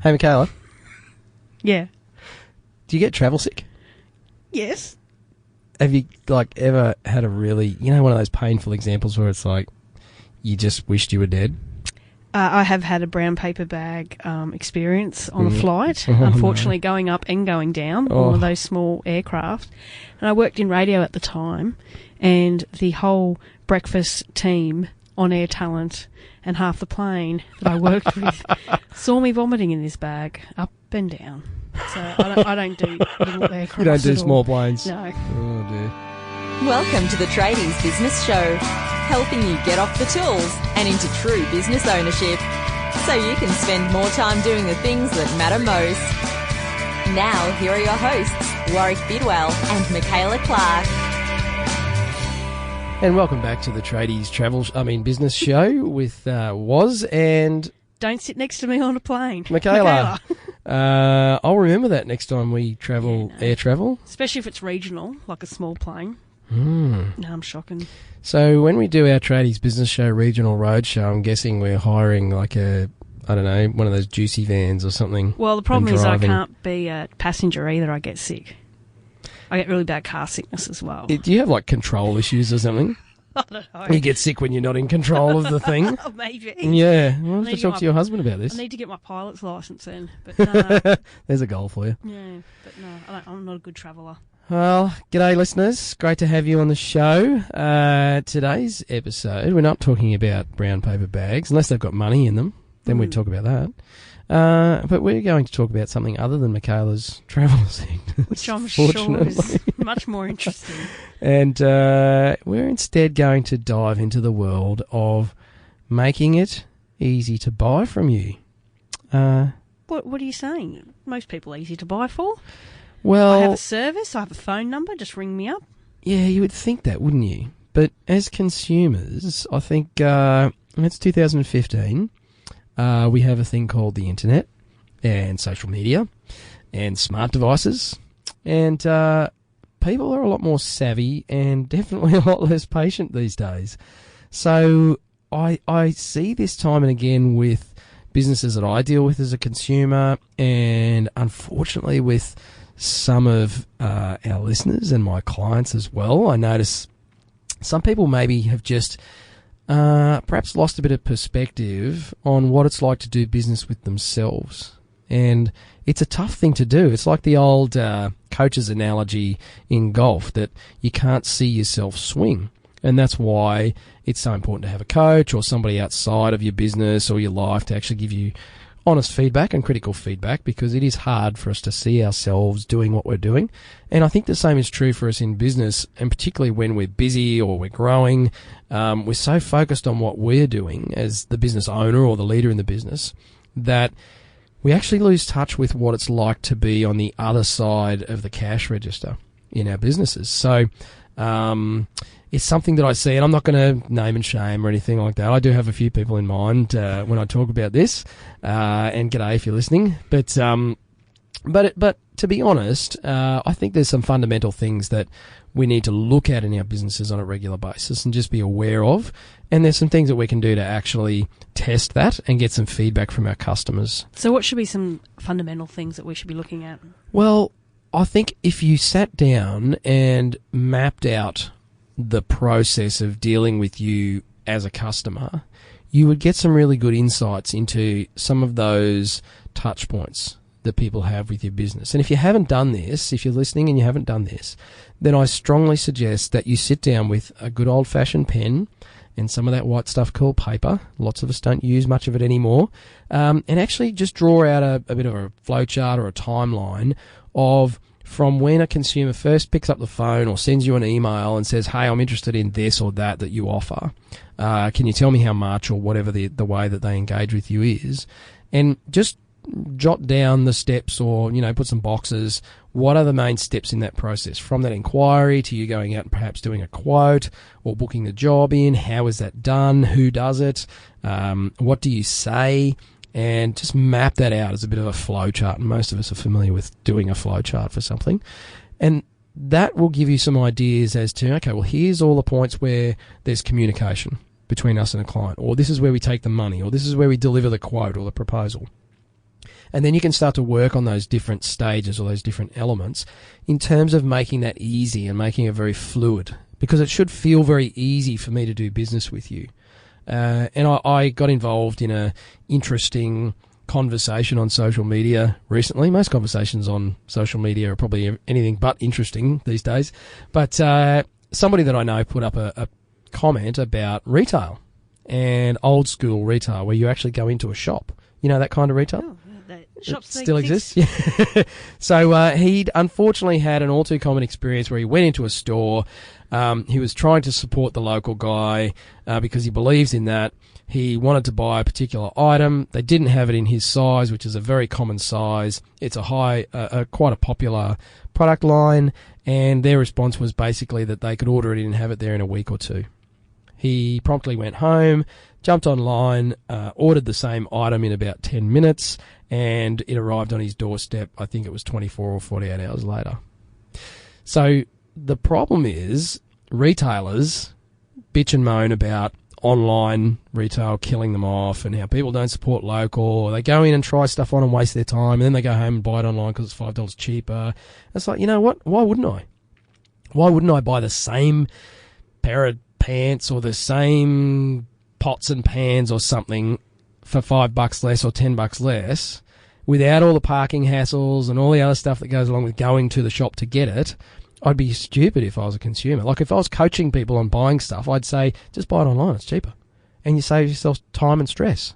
Hey, Michaela, Yeah. do you get travel sick? Yes. Have you, ever had a really, one of those painful examples where it's like you just wished you were dead? I have had a brown paper bag experience on a flight, unfortunately going up and going down on one of those small aircraft. And I worked in radio at the time, and the whole breakfast team on Air Talent and half the plane that I worked with saw me vomiting in this bag up and down. So I don't do little aircraft. You don't do small planes? No. Oh, dear. Welcome to the Tradies Business Show, helping you get off the tools and into true business ownership so you can spend more time doing the things that matter most. Now, here are your hosts, Warwick Bidwell and Michaela Clark. And welcome back to the Tradies Business Show with Woz and... Don't sit next to me on a plane. Michaela. I'll remember that next time we travel, air travel. Especially if it's regional, like a small plane. No, I'm shocking. So when we do our Tradies Business Show regional road show, I'm guessing we're hiring one of those juicy vans or something. Well, the problem is I can't be a passenger either. I get sick. I get really bad car sickness as well. Do you have control issues or something? I don't know. You get sick when you're not in control of the thing? Maybe. Yeah. I'll have to talk to your husband about this. I need to get my pilot's licence then. But no. There's a goal for you. Yeah, but no, I'm not a good traveller. Well, g'day listeners. Great to have you on the show. Today's episode, we're not talking about brown paper bags, unless they've got money in them. Then we'd talk about that. But we're going to talk about something other than Michaela's travel sickness. Which I'm sure is much more interesting. And we're instead going to dive into the world of making it easy to buy from you. What are you saying? Most people are easy to buy for. Well, I have a service, I have a phone number, just ring me up. Yeah, you would think that, wouldn't you? But as consumers, I think it's 2015. We have a thing called the internet and social media and smart devices. And people are a lot more savvy and definitely a lot less patient these days. So I see this time and again with businesses that I deal with as a consumer, and unfortunately with some of our listeners and my clients as well. I notice some people maybe have just perhaps lost a bit of perspective on what it's like to do business with themselves. And it's a tough thing to do. It's like the old coach's analogy in golf that you can't see yourself swing. And that's why it's so important to have a coach or somebody outside of your business or your life to actually give you honest feedback and critical feedback, because it is hard for us to see ourselves doing what we're doing. And I think the same is true for us in business, and particularly when we're busy or we're growing. We're so focused on what we're doing as the business owner or the leader in the business that we actually lose touch with what it's like to be on the other side of the cash register in our businesses. So it's something that I see, and I'm not going to name and shame or anything like that. I do have a few people in mind when I talk about this, and g'day if you're listening. But to be honest, I think there's some fundamental things that we need to look at in our businesses on a regular basis and just be aware of. And there's some things that we can do to actually test that and get some feedback from our customers. So what should be some fundamental things that we should be looking at? Well, I think if you sat down and mapped out the process of dealing with you as a customer, you would get some really good insights into some of those touch points that people have with your business. And if you haven't done this, if you're listening and you haven't done this, then I strongly suggest that you sit down with a good old-fashioned pen and some of that white stuff called paper. Lots of us don't use much of it anymore. And actually just draw out a bit of a flowchart or a timeline of from when a consumer first picks up the phone or sends you an email and says, hey, I'm interested in this or that you offer. Can you tell me how much, or whatever the way that they engage with you is? And just jot down the steps, or, put some boxes. What are the main steps in that process? From that inquiry to you going out and perhaps doing a quote or booking the job in. How is that done? Who does it? What do you say? And just map that out as a bit of a flow chart. And most of us are familiar with doing a flow chart for something. And that will give you some ideas as to, okay, well, here's all the points where there's communication between us and a client, or this is where we take the money, or this is where we deliver the quote or the proposal. And then you can start to work on those different stages or those different elements in terms of making that easy and making it very fluid, because it should feel very easy for me to do business with you. And I got involved in a interesting conversation on social media recently. Most conversations on social media are probably anything but interesting these days. But somebody that I know put up a comment about retail and old school retail, where you actually go into a shop. You know that kind of retail? Oh, that shops still exists. Yeah. So he'd unfortunately had an all too common experience where he went into a store. He was trying to support the local guy because he believes in that. He wanted to buy a particular item. They didn't have it in his size, which is a very common size. It's quite a popular product line, and their response was basically that they could order it and have it there in a week or two. He promptly went home, jumped online, ordered the same item in about 10 minutes, and it arrived on his doorstep, I think it was 24 or 48 hours later. So the problem is retailers bitch and moan about online retail killing them off and how people don't support local, or they go in and try stuff on and waste their time, and then they go home and buy it online because it's $5 cheaper. It's like, you know what? Why wouldn't I? Why wouldn't I buy the same pair of pants or the same pots and pans or something for $5 less or $10 less without all the parking hassles and all the other stuff that goes along with going to the shop to get it? I'd be stupid if I was a consumer. Like, if I was coaching people on buying stuff, I'd say, just buy it online, it's cheaper. And you save yourself time and stress.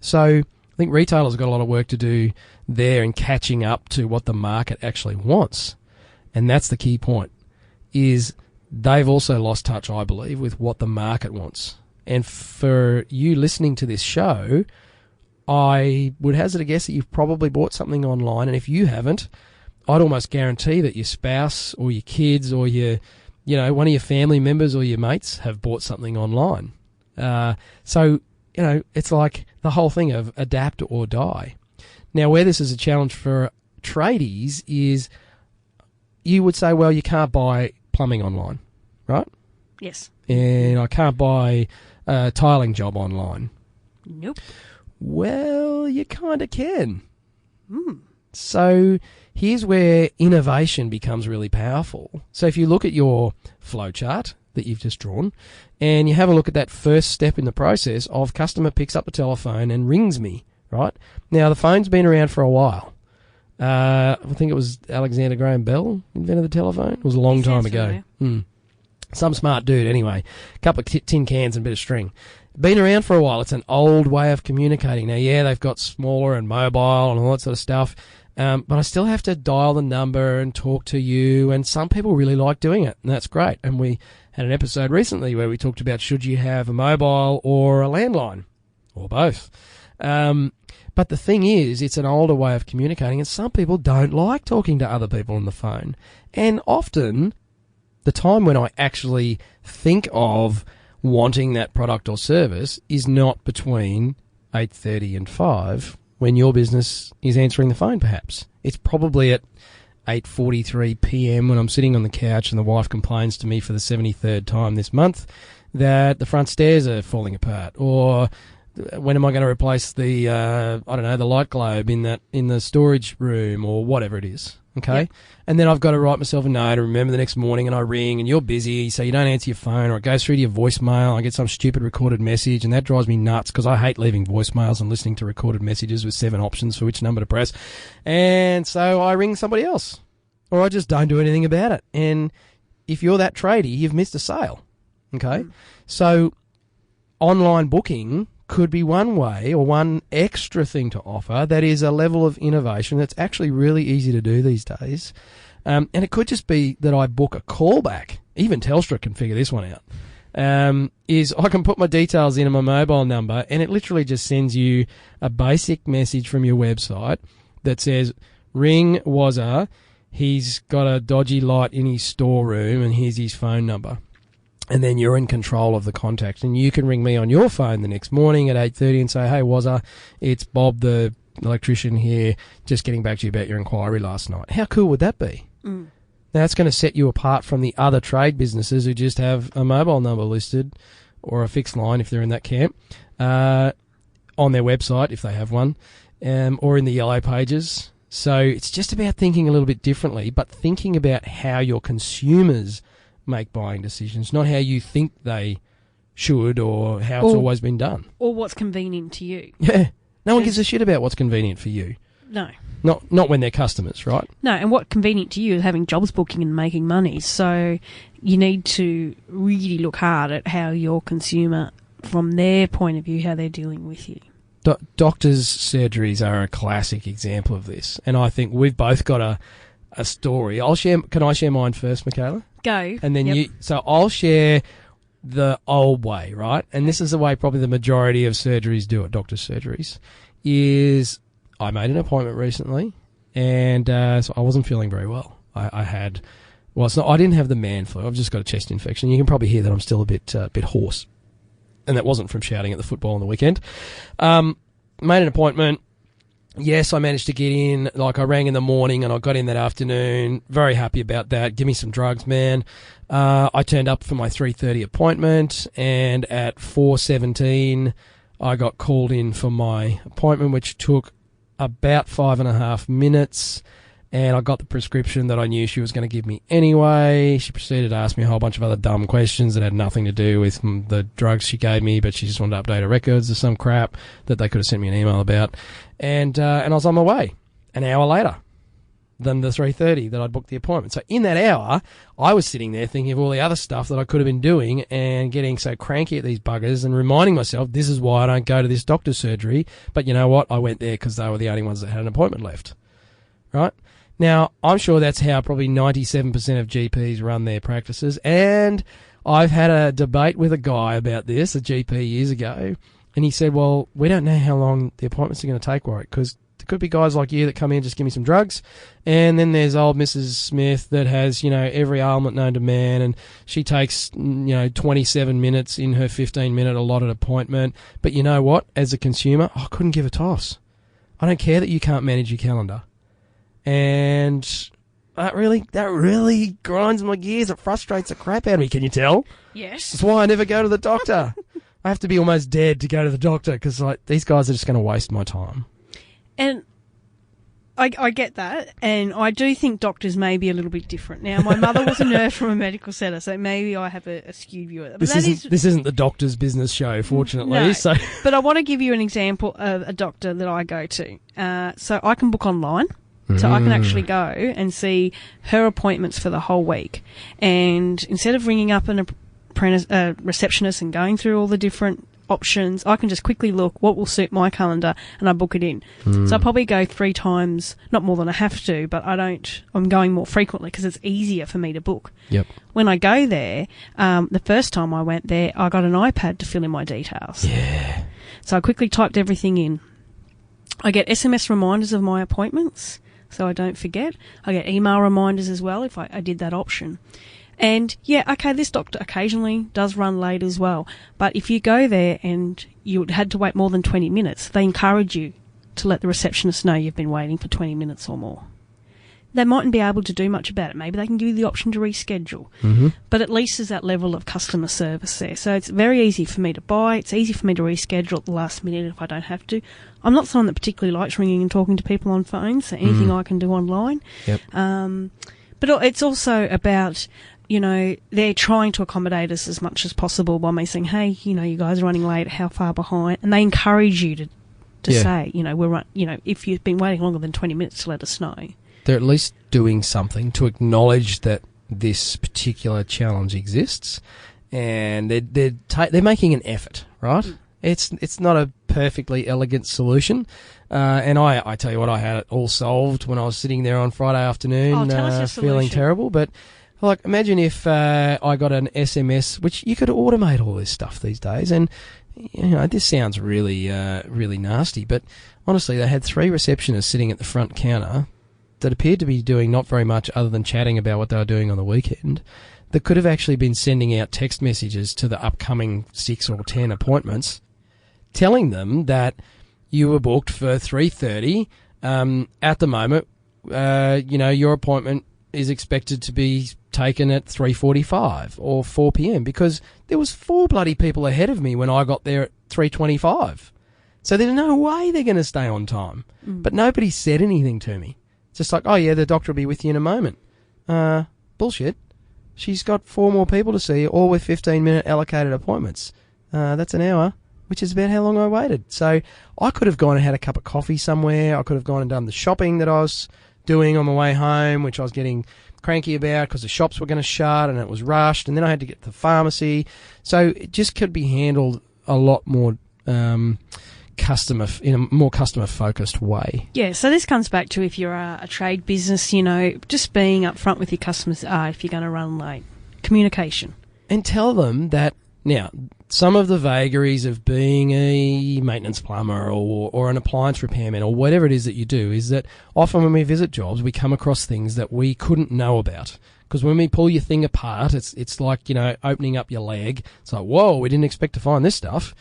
So I think retailers have got a lot of work to do there in catching up to what the market actually wants. And that's the key point, is they've also lost touch, I believe, with what the market wants. And for you listening to this show, I would hazard a guess that you've probably bought something online, and if you haven't, I'd almost guarantee that your spouse or your kids or one of your family members or your mates have bought something online. So, it's like the whole thing of adapt or die. Now, where this is a challenge for tradies is you would say, well, you can't buy plumbing online, right? Yes. And I can't buy a tiling job online. Nope. Well, you kind of can. So here's where innovation becomes really powerful. So if you look at your flowchart that you've just drawn and you have a look at that first step in the process of customer picks up the telephone and rings me, right? Now, the phone's been around for a while. I think it was Alexander Graham Bell invented the telephone. It was a long time ago. Some smart dude, anyway. A couple of tin cans and a bit of string. Been around for a while. It's an old way of communicating. Now, yeah, they've got smaller and mobile and all that sort of stuff, but I still have to dial the number and talk to you, and some people really like doing it, and that's great. And we had an episode recently where we talked about should you have a mobile or a landline, or both. But the thing is, it's an older way of communicating, and some people don't like talking to other people on the phone. And often, the time when I actually think of wanting that product or service is not between 8:30 and 5 when your business is answering the phone, perhaps. It's probably at 8:43 p.m. when I'm sitting on the couch and the wife complains to me for the 73rd time this month that the front stairs are falling apart, or when am I going to replace the the light globe in the storage room, or whatever it is. Okay. Yep. And then I've got to write myself a note and remember the next morning, and I ring and you're busy, so you don't answer your phone, or it goes through to your voicemail. I get some stupid recorded message, and that drives me nuts because I hate leaving voicemails and listening to recorded messages with 7 options for which number to press. And so I ring somebody else, or I just don't do anything about it. And if you're that tradie, you've missed a sale. Okay. So online booking could be one way, or one extra thing to offer that is a level of innovation that's actually really easy to do these days. And it could just be that I book a callback. Even Telstra can figure this one out. Is I can put my details in on my mobile number, and it literally just sends you a basic message from your website that says, ring Wazza, he's got a dodgy light in his storeroom, and here's his phone number. And then you're in control of the contact, and you can ring me on your phone the next morning at 8:30 and say, hey, Wazza, it's Bob, the electrician here, just getting back to you about your inquiry last night. How cool would that be? Now, that's going to set you apart from the other trade businesses who just have a mobile number listed, or a fixed line if they're in that camp, on their website if they have one. or in the yellow pages. So it's just about thinking a little bit differently, but thinking about how your consumers make buying decisions, not how you think they should or how it's always been done. Or what's convenient to you. Yeah. No one gives a shit about what's convenient for you. No. Not when they're customers, right? No, and what's convenient to you is having jobs booking and making money. So you need to really look hard at how your consumer, from their point of view, how they're dealing with you. Doctors' surgeries are a classic example of this, and I think we've both got a story. Can I share mine first, Michaela? Go. And then so I'll share the old way, right? And this is the way probably the majority of surgeries do it, doctors' surgeries, is I made an appointment recently, and so I wasn't feeling very well. I didn't have the man flu. I've just got a chest infection. You can probably hear that I'm still a bit hoarse. And that wasn't from shouting at the football on the weekend. Made an appointment. Yes, I managed to get in. Like, I rang in the morning and I got in that afternoon. Very happy about that. Give me some drugs, man. I turned up for my 3:30 appointment, and at 4:17 I got called in for my appointment, which took about 5.5 minutes. And I got the prescription that I knew she was going to give me anyway. She proceeded to ask me a whole bunch of other dumb questions that had nothing to do with the drugs she gave me, but she just wanted to update her records or some crap that they could have sent me an email about. And I was on my way an hour later than the 3:30 that I'd booked the appointment. So in that hour, I was sitting there thinking of all the other stuff that I could have been doing and getting so cranky at these buggers and reminding myself, this is why I don't go to this doctor's surgery. But you know what? I went there because they were the only ones that had an appointment left. Right? Now, I'm sure that's how probably 97% of GPs run their practices, and I've had a debate with a guy about this, a GP years ago, and he said, well, we don't know how long the appointments are going to take, Warwick, because there could be guys like you that come in, just give me some drugs, and then there's old Mrs. Smith that has, every ailment known to man, and she takes, 27 minutes in her 15-minute allotted appointment, but you know what? As a consumer, I couldn't give a toss. I don't care that you can't manage your calendar. And that really grinds my gears. It frustrates the crap out of me. Can you tell? Yes. That's why I never go to the doctor. I have to be almost dead to go to the doctor because these guys are just going to waste my time. And I get that, and I do think doctors may be a little bit different. Now, my mother was a nurse from a medical centre, so maybe I have a skewed view of it. This isn't the doctor's business show, fortunately. No, so. But I want to give you an example of a doctor that I go to. So I can book online. So I can actually go and see her appointments for the whole week. And instead of ringing up a receptionist and going through all the different options, I can just quickly look what will suit my calendar and I book it in. So I probably go 3 times, not more than I have to, but I'm going more frequently because it's easier for me to book. Yep. When I go there, the first time I went there, I got an iPad to fill in my details. Yeah. So I quickly typed everything in. I get SMS reminders of my appointments, so I don't forget. I get email reminders as well if I did that option. And, yeah, okay, this doctor occasionally does run late as well. But if you go there and you had to wait more than 20 minutes, they encourage you to let the receptionist know you've been waiting for 20 minutes or more. They mightn't be able to do much about it. Maybe they can give you the option to reschedule. Mm-hmm. But at least there's that level of customer service there. So it's very easy for me to buy. It's easy for me to reschedule at the last minute if I don't have to. I'm not someone that particularly likes ringing and talking to people on phones, so anything I can do online. Yep. But it's also about, they're trying to accommodate us as much as possible by me saying, hey, you guys are running late, how far behind? And they encourage you to say, if you've been waiting longer than 20 minutes to let us know. They're at least doing something to acknowledge that this particular challenge exists, and they're making an effort, right? It's not a perfectly elegant solution, and I tell you what, I had it all solved when I was sitting there on Friday afternoon, feeling terrible. But imagine if I got an SMS, which you could automate all this stuff these days, and this sounds really really nasty, but honestly, they had 3 receptionists sitting at the front counter that appeared to be doing not very much other than chatting about what they were doing on the weekend, that could have actually been sending out text messages to the upcoming 6 or 10 appointments, telling them that you were booked for 3:30. At the moment, your appointment is expected to be taken at 3:45 or 4 p.m. because there was 4 bloody people ahead of me when I got there at 3:25. So there's no way they're going to stay on time. But nobody said anything to me. It's just like, oh, yeah, the doctor will be with you in a moment. Bullshit. She's got 4 more people to see, all with 15-minute allocated appointments. That's an hour, which is about how long I waited. So I could have gone and had a cup of coffee somewhere. I could have gone and done the shopping that I was doing on my way home, which I was getting cranky about because the shops were going to shut and it was rushed, and then I had to get to the pharmacy. So it just could be handled a lot more in a more customer-focused way. Yeah, so this comes back to if you're a trade business, you know, just being upfront with your customers if you're going to run late. Communication. And tell them that, now, some of the vagaries of being a maintenance plumber or an appliance repairman or whatever it is that you do is that often when we visit jobs, we come across things that we couldn't know about. Because when we pull your thing apart, it's like, you know, opening up your leg. It's like, whoa, we didn't expect to find this stuff.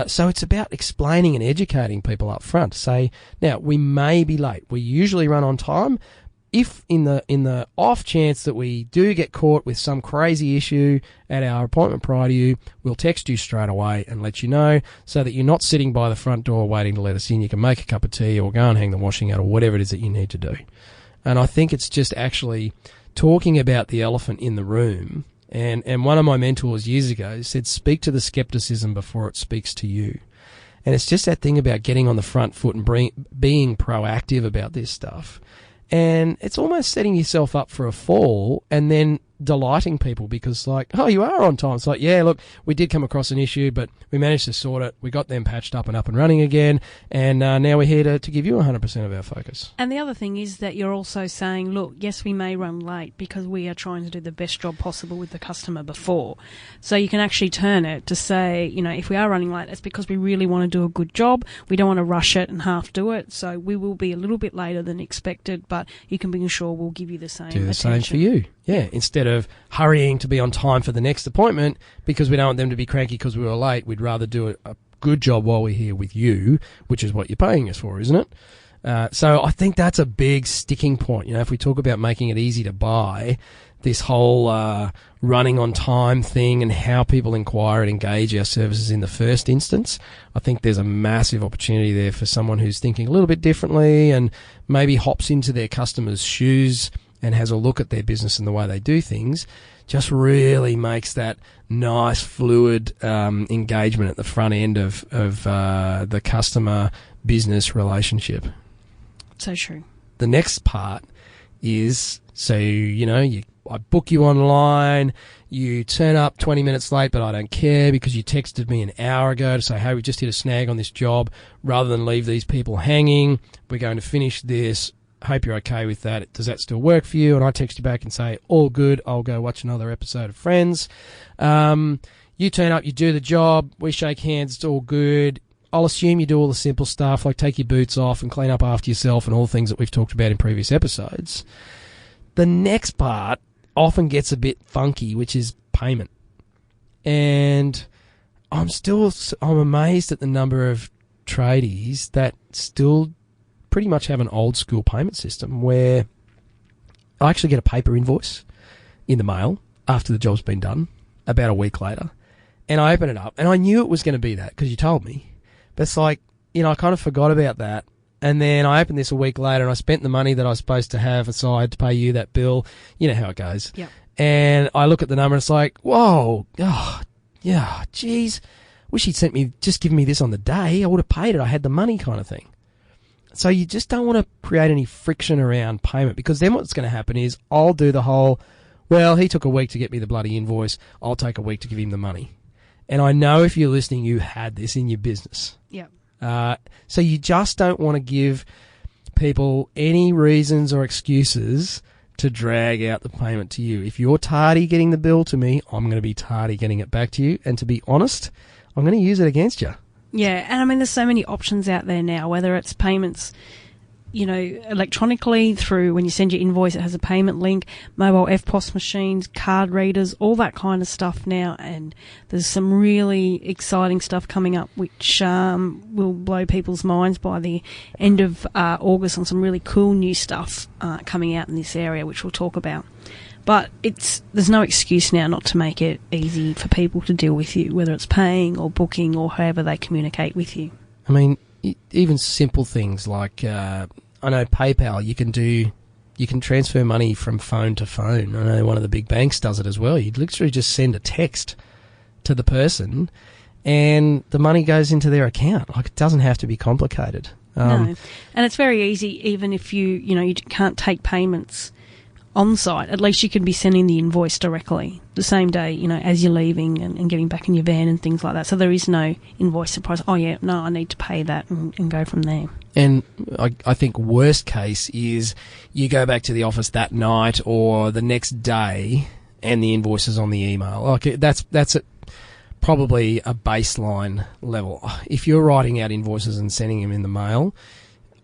So it's about explaining and educating people up front. Say, now, we may be late. We usually run on time. If in the off chance that we do get caught with some crazy issue at our appointment prior to you, we'll text you straight away and let you know so that you're not sitting by the front door waiting to let us in. You can make a cup of tea or go and hang the washing out or whatever it is that you need to do. And I think it's just actually talking about the elephant in the room. And one of my mentors years ago said, speak to the skepticism before it speaks to you. And it's just that thing about getting on the front foot and being proactive about this stuff. And it's almost setting yourself up for a fall and then delighting people because, like, oh, you are on time. It's like, yeah, look, we did come across an issue, but we managed to sort it. We got them patched up and running again. And now we're here to give you 100% of our focus. And the other thing is that you're also saying, look, yes, we may run late because we are trying to do the best job possible with the customer before. So you can actually turn it to say, you know, if we are running late, it's because we really want to do a good job. We don't want to rush it and half do it. So we will be a little bit later than expected, but you can be sure we'll give you the same attention. Same for you. Yeah, instead of hurrying to be on time for the next appointment because we don't want them to be cranky because we were late, we'd rather do a good job while we're here with you, which is what you're paying us for, isn't it? So I think that's a big sticking point. You know, if we talk about making it easy to buy, this whole running on time thing and how people inquire and engage our services in the first instance, I think there's a massive opportunity there for someone who's thinking a little bit differently and maybe hops into their customers' shoes and has a look at their business and the way they do things, just really makes that nice, fluid engagement at the front end of the customer-business relationship. So true. The next part is, so, you know, I book you online, you turn up 20 minutes late, but I don't care because you texted me an hour ago to say, hey, we just hit a snag on this job. Rather than leave these people hanging, we're going to finish this. Hope you're okay with that. Does that still work for you? And I text you back and say, all good. I'll go watch another episode of Friends. You turn up, you do the job. We shake hands. It's all good. I'll assume you do all the simple stuff like take your boots off and clean up after yourself and all the things that we've talked about in previous episodes. The next part often gets a bit funky, which is payment. And I'm amazed at the number of tradies that still pretty much have an old school payment system where I actually get a paper invoice in the mail after the job's been done about a week later, and I open it up and I knew it was going to be that because you told me, but it's like, you know, I kind of forgot about that, and then I opened this a week later and I spent the money that I was supposed to have aside to pay you that bill. You know how it goes. Yeah. And I look at the number and it's like, whoa, oh, yeah, geez, wish he'd just given me this on the day. I would have paid it. I had the money kind of thing. So you just don't want to create any friction around payment because then what's going to happen is I'll do the whole, well, he took a week to get me the bloody invoice. I'll take a week to give him the money. And I know if you're listening, you had this in your business. Yeah. So you just don't want to give people any reasons or excuses to drag out the payment to you. If you're tardy getting the bill to me, I'm going to be tardy getting it back to you. And to be honest, I'm going to use it against you. Yeah, and I mean, there's so many options out there now, whether it's payments, you know, electronically through when you send your invoice, it has a payment link, mobile FPOS machines, card readers, all that kind of stuff now. And there's some really exciting stuff coming up which will blow people's minds by the end of August on some really cool new stuff coming out in this area, which we'll talk about. But there's no excuse now not to make it easy for people to deal with you, whether it's paying or booking or however they communicate with you. I mean, even simple things like, I know PayPal, you can transfer money from phone to phone. I know one of the big banks does it as well. You literally just send a text to the person and the money goes into their account. Like, it doesn't have to be complicated. No. And it's very easy, even if you can't take payments on site. At least you can be sending the invoice directly the same day, as you're leaving and getting back in your van and things like that. So there is no invoice surprise. Oh, yeah, no, I need to pay that and go from there. And I think worst case is you go back to the office that night or the next day and the invoice is on the email. Like, that's probably a baseline level. If you're writing out invoices and sending them in the mail,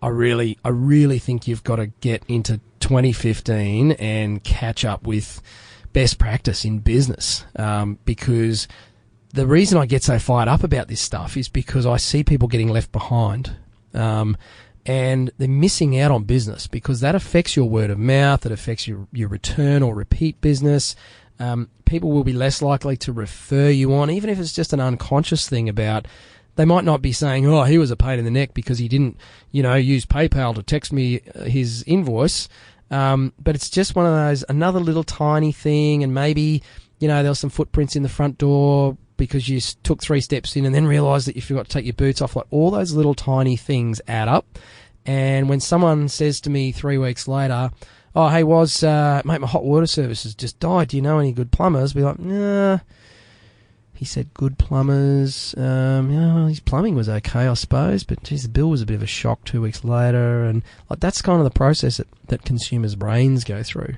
I really think you've got to get into 2015 and catch up with best practice in business. Because the reason I get so fired up about this stuff is because I see people getting left behind. And they're missing out on business because that affects your word of mouth, it affects your return or repeat business. People will be less likely to refer you on, even if it's just an unconscious thing about they might not be saying, oh, he was a pain in the neck because he didn't, use PayPal to text me his invoice. But it's just one of those, another little tiny thing, and maybe, there was some footprints in the front door because you took 3 steps in and then realised that you forgot to take your boots off. Like, all those little tiny things add up. And when someone says to me 3 weeks later, oh, hey, mate, my hot water service has just died. Do you know any good plumbers? Be like, nah. He said good plumbers. His plumbing was okay, I suppose, but geez, the bill was a bit of a shock 2 weeks later. And like, that's kind of the process that consumers' brains go through.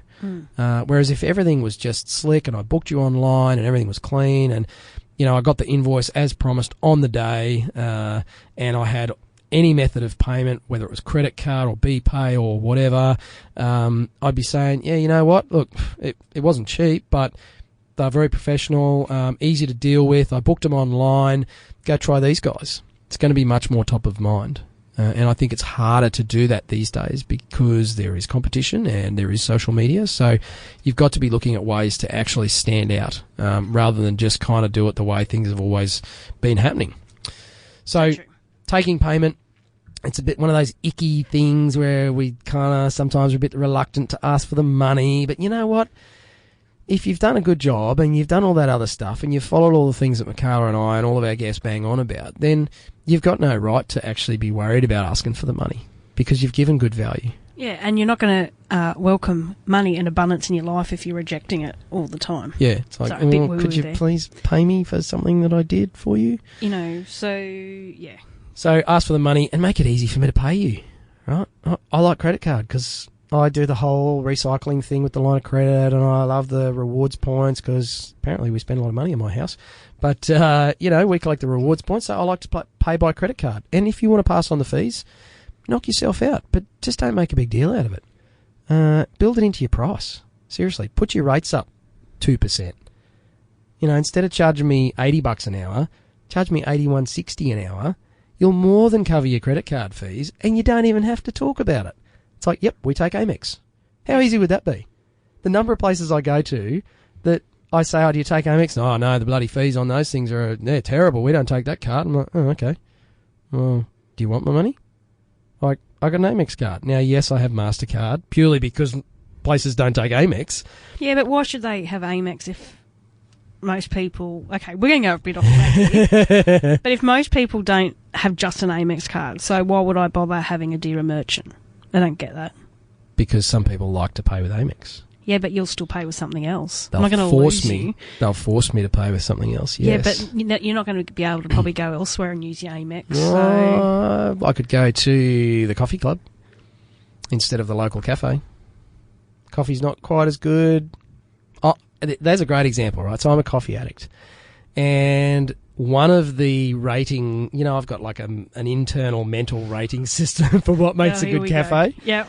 Whereas if everything was just slick and I booked you online and everything was clean and, I got the invoice as promised on the day, and I had any method of payment, whether it was credit card or BPay or whatever, I'd be saying, yeah, you know what? Look, it wasn't cheap, but they're very professional, easy to deal with. I booked them online. Go try these guys. It's going to be much more top of mind. And I think it's harder to do that these days because there is competition and there is social media. So you've got to be looking at ways to actually stand out rather than just kind of do it the way things have always been happening. So taking payment, it's a bit one of those icky things where we kind of sometimes are a bit reluctant to ask for the money. But you know what? If you've done a good job and you've done all that other stuff and you've followed all the things that Michaela and I and all of our guests bang on about, then you've got no right to actually be worried about asking for the money because you've given good value. Yeah, and you're not going to welcome money and abundance in your life if you're rejecting it all the time. Yeah, it's like, could you please pay me for something that I did for you? So, yeah. So ask for the money and make it easy for me to pay you, right? I like credit card because I do the whole recycling thing with the line of credit, and I love the rewards points because apparently we spend a lot of money in my house. But, we collect the rewards points, so I like to pay by credit card. And if you want to pass on the fees, knock yourself out, but just don't make a big deal out of it. Build it into your price. Seriously, put your rates up 2%. Instead of charging me $80 an hour, charge me $81.60 an hour. You'll more than cover your credit card fees, and you don't even have to talk about it. It's like, yep, we take Amex. How easy would that be? The number of places I go to that I say, oh, do you take Amex? Oh, no, the bloody fees on those things they're terrible. We don't take that card. I'm like, oh, okay. Well, do you want my money? I got an Amex card. Now, yes, I have MasterCard, purely because places don't take Amex. Yeah, but why should they have Amex if most people... Okay, we're going to go a bit off track here. But if most people don't have just an Amex card, so why would I bother having a Dearer merchant? I don't get that. Because some people like to pay with Amex. Yeah, but you'll still pay with something else. They'll force me to pay with something else, yes. Yeah, but you're not going to be able to probably go elsewhere and use your Amex. I could go to the coffee club instead of the local cafe. Coffee's not quite as good. Oh, there's a great example, right? So I'm a coffee addict. And one of the rating, I've got like an internal mental rating system for what makes a good cafe. Yeah.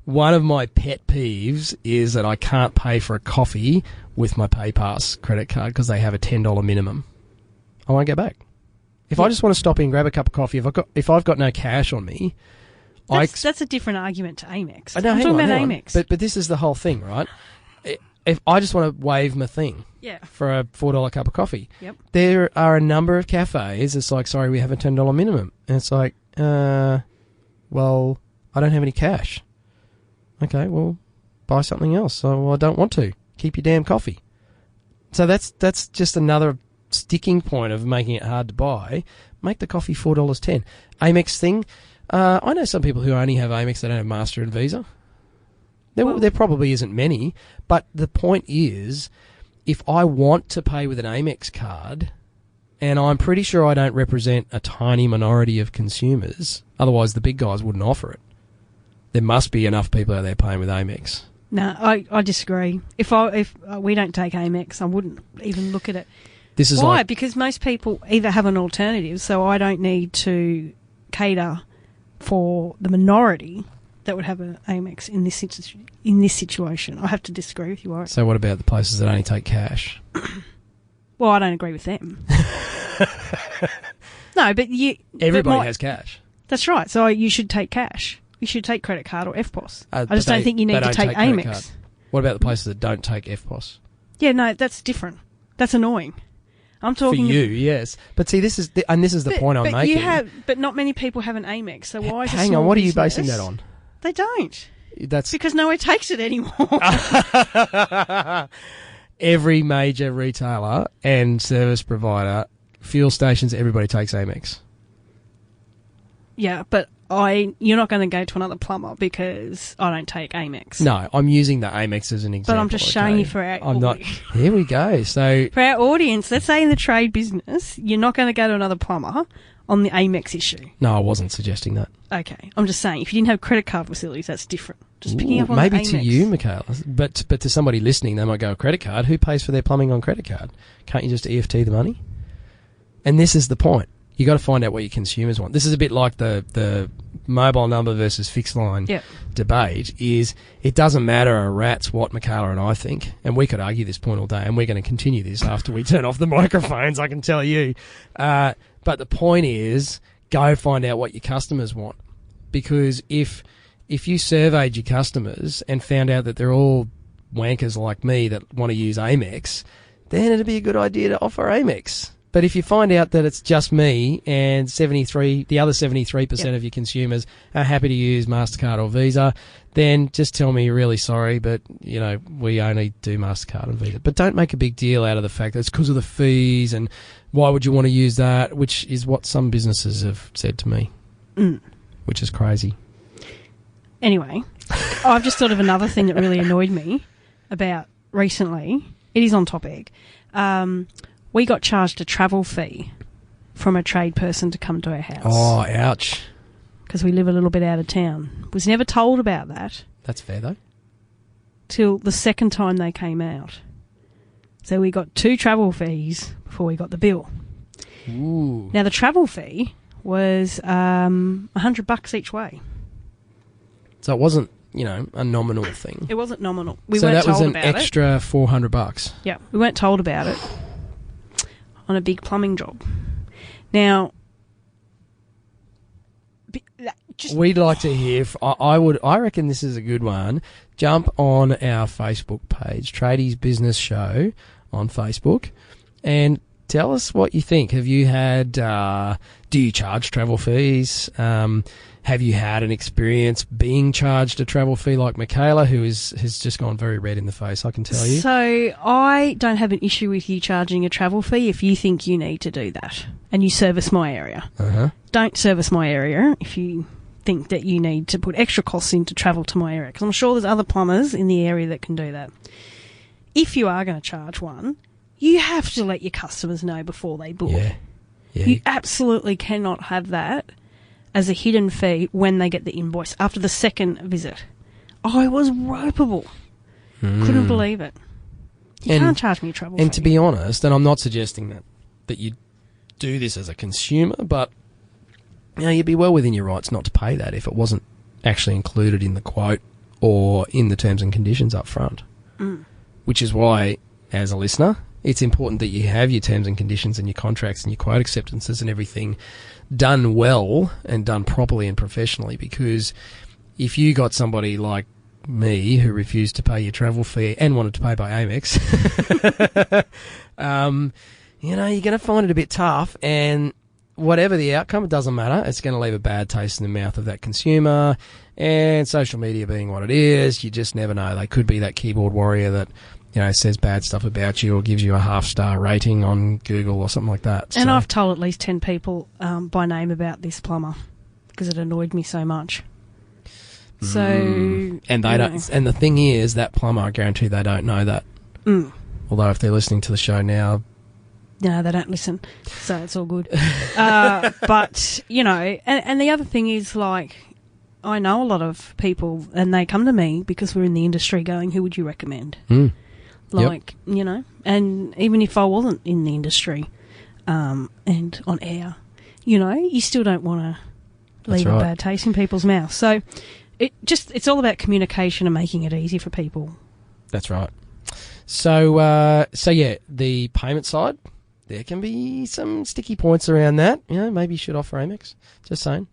One of my pet peeves is that I can't pay for a coffee with my PayPass credit card because they have a $10 minimum. I won't go back. If I just want to stop in and grab a cup of coffee, if I've got no cash on me, that's a different argument to Amex. I'm talking about Amex. But this is the whole thing, right? If I just want to waive my thing for a $4 cup of coffee, yep. There are a number of cafes. It's like, sorry, we have a $10 minimum. And it's like, well, I don't have any cash. Okay, well, buy something else. So well, I don't want to. Keep your damn coffee. So that's just another sticking point of making it hard to buy. Make the coffee $4.10. Amex thing. I know some people who only have Amex, they don't have Master and Visa. There probably isn't many, but the point is, if I want to pay with an Amex card, and I'm pretty sure I don't represent a tiny minority of consumers, otherwise the big guys wouldn't offer it. There must be enough people out there paying with Amex. No, I disagree. If we don't take Amex, I wouldn't even look at it. This is why? like, Because most people either have an alternative, so I don't need to cater for the minority that would have an Amex in this situation. I have to disagree with you, Warwick. So what about the places that only take cash? Well, I don't agree with them. No, but everybody has cash. That's right. So you should take cash. You should take credit card or FPOS. I just don't think you need to take Amex. What about the places that don't take FPOS? Yeah, no, that's different. That's annoying. I'm talking for you, yes. But see, this is the point I'm making. But not many people have an Amex. So why? Hang on, what are you basing that on? They don't. That's because no one takes it anymore. Every major retailer and service provider, fuel stations, everybody takes Amex. Yeah, but you're not going to go to another plumber because I don't take Amex. No, I'm using the Amex as an example. But I'm just showing you for our audience. Here we go. So for our audience, let's say in the trade business, you're not going to go to another plumber on the Amex issue. No, I wasn't suggesting that. Okay, I'm just saying if you didn't have credit card facilities, that's different. Just picking up on maybe the Amex. To you, Michaela, but to somebody listening, they might go a credit card. Who pays for their plumbing on credit card? Can't you just EFT the money? And this is the point. You got to find out what your consumers want. This is a bit like the mobile number versus fixed line debate. Is it doesn't matter a rat's what Michaela and I think, and we could argue this point all day, and we're going to continue this after we turn off the microphones. I can tell you. But the point is, go find out what your customers want, because if you surveyed your customers and found out that they're all wankers like me that want to use Amex, then it'd be a good idea to offer Amex. But if you find out that it's just me and the other 73% of your consumers are happy to use MasterCard or Visa, then just tell me you're really sorry, but, we only do MasterCard and Visa. But don't make a big deal out of the fact that it's because of the fees and why would you want to use that, which is what some businesses have said to me, which is crazy. Anyway, I've just thought of another thing that really annoyed me about recently. It is on topic. We got charged a travel fee from a trade person to come to our house. Oh, ouch. Because we live a little bit out of town. Was never told about that. That's fair, though. Till the second time they came out. So we got 2 travel fees before we got the bill. Ooh. Now, the travel fee was $100 each way. So it wasn't, a nominal thing. It wasn't nominal. We weren't told about it. So that was an extra $400. Yeah, we weren't told about it. On a big plumbing job. Now, we'd like to hear. I reckon this is a good one. Jump on our Facebook page, Tradies Business Show, on Facebook, and tell us what you think. Have you had? Do you charge travel fees? Have you had an experience being charged a travel fee like Michaela, who has just gone very red in the face, I can tell you? So I don't have an issue with you charging a travel fee if you think you need to do that and you service my area. Uh-huh. Don't service my area if you think that you need to put extra costs in to travel to my area, because I'm sure there's other plumbers in the area that can do that. If you are going to charge one, you have to let your customers know before they book. Yeah. You absolutely cannot have that as a hidden fee when they get the invoice after the second visit. I was ropeable. Couldn't believe it. You can't charge me a travel fee. And to be honest, and I'm not suggesting that you do this as a consumer, but you'd be well within your rights not to pay that if it wasn't actually included in the quote or in the terms and conditions up front. Which is why, as a listener, it's important that you have your terms and conditions and your contracts and your quote acceptances and everything done well and done properly and professionally, because if you got somebody like me who refused to pay your travel fee and wanted to pay by Amex, you're going to find it a bit tough. And whatever the outcome, it doesn't matter. It's going to leave a bad taste in the mouth of that consumer. And social media being what it is, you just never know. They could be that keyboard warrior that, says bad stuff about you or gives you a 5-star rating on Google or something like that. And I've told at least 10 people by name about this plumber because it annoyed me so much. So, and they don't. And the thing is, that plumber, I guarantee they don't know that. Although if they're listening to the show now, no, they don't listen, so it's all good. But and the other thing is, like, I know a lot of people, and they come to me because we're in the industry, going, "Who would you recommend?" Like, and even if I wasn't in the industry, and on air, you still don't want to leave a bad taste in people's mouths. So. It's all about communication and making it easy for people. That's right. So yeah, the payment side, there can be some sticky points around that. Maybe you should offer Amex. Just saying.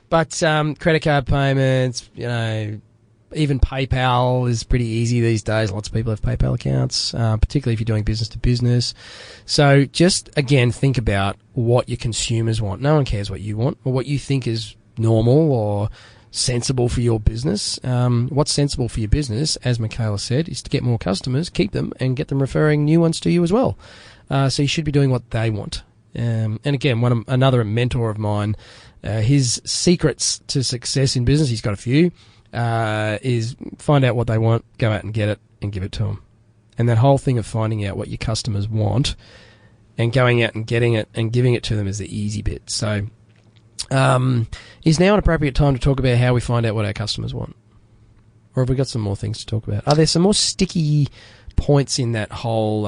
But credit card payments, even PayPal is pretty easy these days. Lots of people have PayPal accounts, particularly if you're doing business to business. So just, again, think about what your consumers want. No one cares what you want or what you think is normal or sensible for your business. What's sensible for your business, as Michaela said, is to get more customers, keep them, and get them referring new ones to you as well. So you should be doing what they want. And again, another mentor of mine, his secrets to success in business, he's got a few, is find out what they want, go out and get it, and give it to them. And that whole thing of finding out what your customers want and going out and getting it and giving it to them is the easy bit. So is now an appropriate time to talk about how we find out what our customers want? Or have we got some more things to talk about? Are there some more sticky points in that whole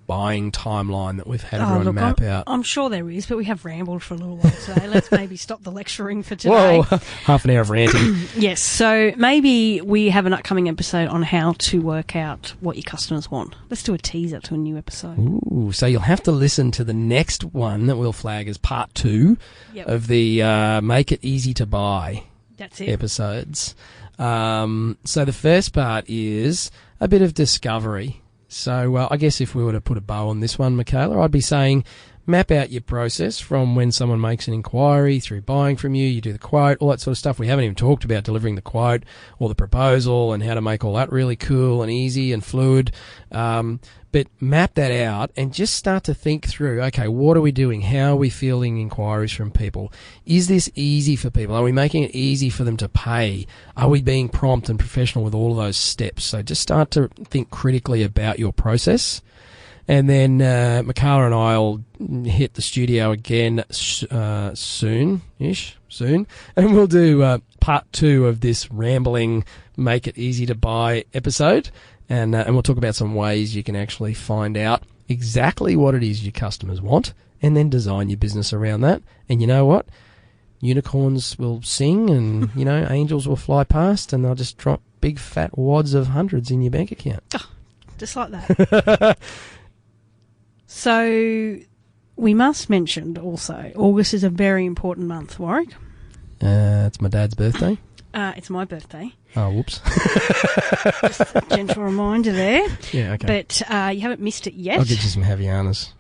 buying timeline that we've had everyone map out? I'm sure there is, but we have rambled for a little while today. Let's maybe stop the lecturing for today. Whoa, half an hour of ranting. Yes, so maybe we have an upcoming episode on how to work out what your customers want. Let's do a teaser to a new episode. Ooh, so you'll have to listen to the next one that we'll flag as part 2 of the Make It Easy to Buy episodes. So the first part is a bit of discovery. So I guess if we were to put a bow on this one, Michaela, I'd be saying map out your process from when someone makes an inquiry through buying from you, you do the quote, all that sort of stuff. We haven't even talked about delivering the quote or the proposal and how to make all that really cool and easy and fluid. But map that out and just start to think through, okay, what are we doing? How are we fielding inquiries from people? Is this easy for people? Are we making it easy for them to pay? Are we being prompt and professional with all of those steps? So just start to think critically about your process. And then Michaela and I will hit the studio again soon, and we'll do part 2 of this rambling Make It Easy to Buy episode. And we'll talk about some ways you can actually find out exactly what it is your customers want and then design your business around that. And you know what? Unicorns will sing and, angels will fly past and they'll just drop big fat wads of hundreds in your bank account. Oh, just like that. So we must mention also, August is a very important month, Warwick. It's my dad's birthday. It's my birthday. Oh, whoops. Just a gentle reminder there. Yeah, okay. But you haven't missed it yet. I'll get you some Havianas.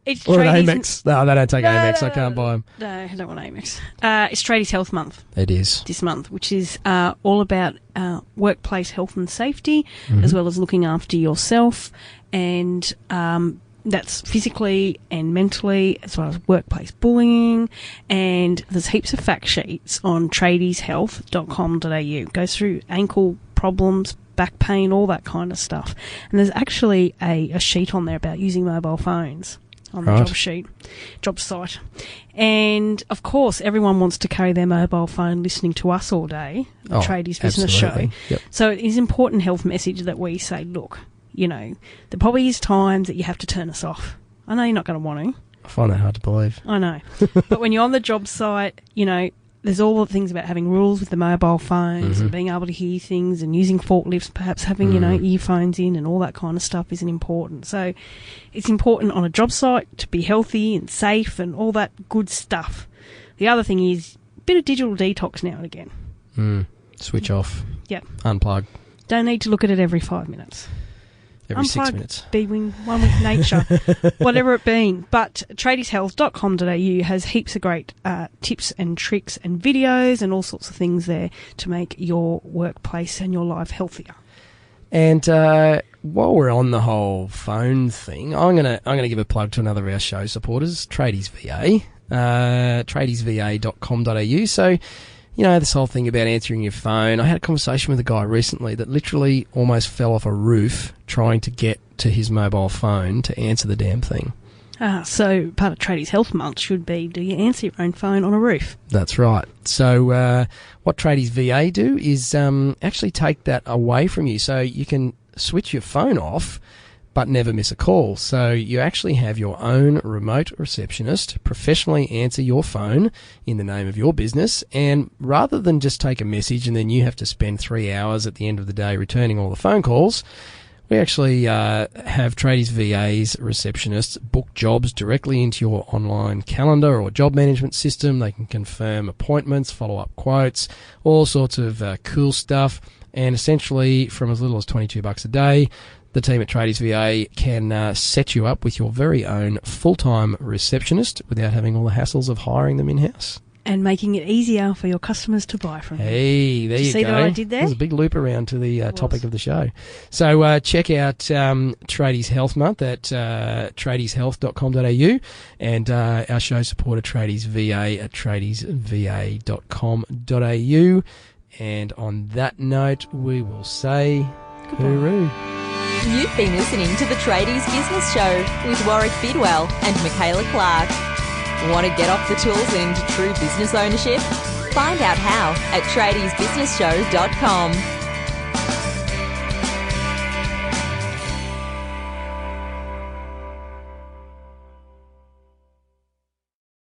It's or an Amex. No, they don't take Amex. I can't buy them. No, I don't want Amex. It's Tradies Health Month. It is. This month, which is all about workplace health and safety, as well as looking after yourself. And that's physically and mentally, as well as workplace bullying. And there's heaps of fact sheets on tradieshealth.com.au. Goes through ankle problems, back pain, all that kind of stuff. And there's actually a sheet on there about using mobile phones on the job site. And, of course, everyone wants to carry their mobile phone listening to us all day, the Tradies Business Show. Yep. So it is an important health message that we say, look, there probably is times that you have to turn us off. I know you're not going to want to. I find that hard to believe. I know. But when you're on the job site, there's all the things about having rules with the mobile phones and being able to hear things and using forklifts, perhaps having, earphones in and all that kind of stuff isn't important. So it's important on a job site to be healthy and safe and all that good stuff. The other thing is a bit of digital detox now and again. Switch off. Yep. Unplug. Don't need to look at it every 5 minutes. every 6 minutes. B-wing, one with nature, whatever it being. But tradieshealth.com.au has heaps of great tips and tricks and videos and all sorts of things there to make your workplace and your life healthier. And while we're on the whole phone thing, I'm gonna give a plug to another of our show supporters, Tradies VA, tradiesva.com.au. So, you know, this whole thing about answering your phone. I had a conversation with a guy recently that literally almost fell off a roof trying to get to his mobile phone to answer the damn thing. So part of Tradies Health Month should be, do you answer your own phone on a roof? That's right. So what Tradies VA do is actually take that away from you. So you can switch your phone off but never miss a call. So you actually have your own remote receptionist professionally answer your phone in the name of your business. And rather than just take a message and then you have to spend 3 hours at the end of the day returning all the phone calls, we actually have Tradies VA's receptionists book jobs directly into your online calendar or job management system. They can confirm appointments, follow up quotes, all sorts of cool stuff. And essentially, from as little as $22 a day, the team at Tradies VA can set you up with your very own full-time receptionist without having all the hassles of hiring them in-house. And making it easier for your customers to buy from you. Hey, there you go. See what I did there? There's a big loop around to the topic of the show. So check out Tradies Health Month at tradieshealth.com.au and our show supporter Tradies VA at tradiesva.com.au. And on that note, we will say hooroo. You've been listening to the Tradies Business Show with Warwick Bidwell and Michaela Clark. Want to get off the tools and into true business ownership? Find out how at tradiesbusinessshow.com.